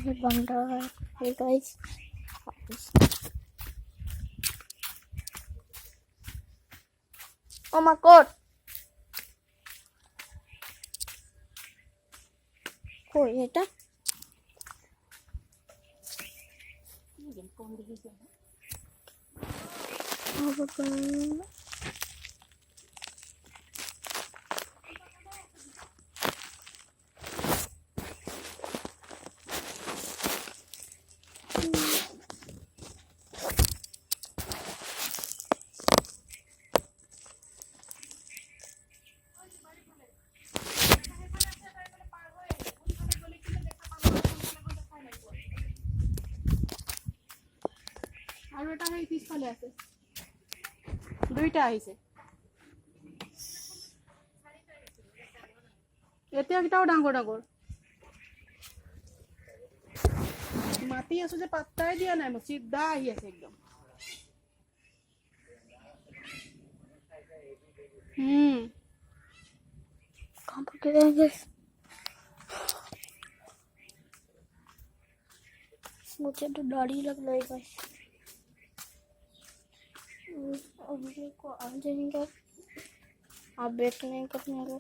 ये बन रहा है। Hey guys, oh my God, কই এটা? আৰু এটা সেই পিছফালে আছে, দুইটা আহিছে। এতিয়া কেইটাও ডাঙৰ ডাঙৰ। মাতি আছো যে পাত্তাই দিয়া নাই, মোক চিধা আহি আছে একদম। कहाँ पर गिरेंगे? मुझे तो डर ही लग रहा है गाइस। अब को आ जाएंगे, आप बैठ नहीं करने का।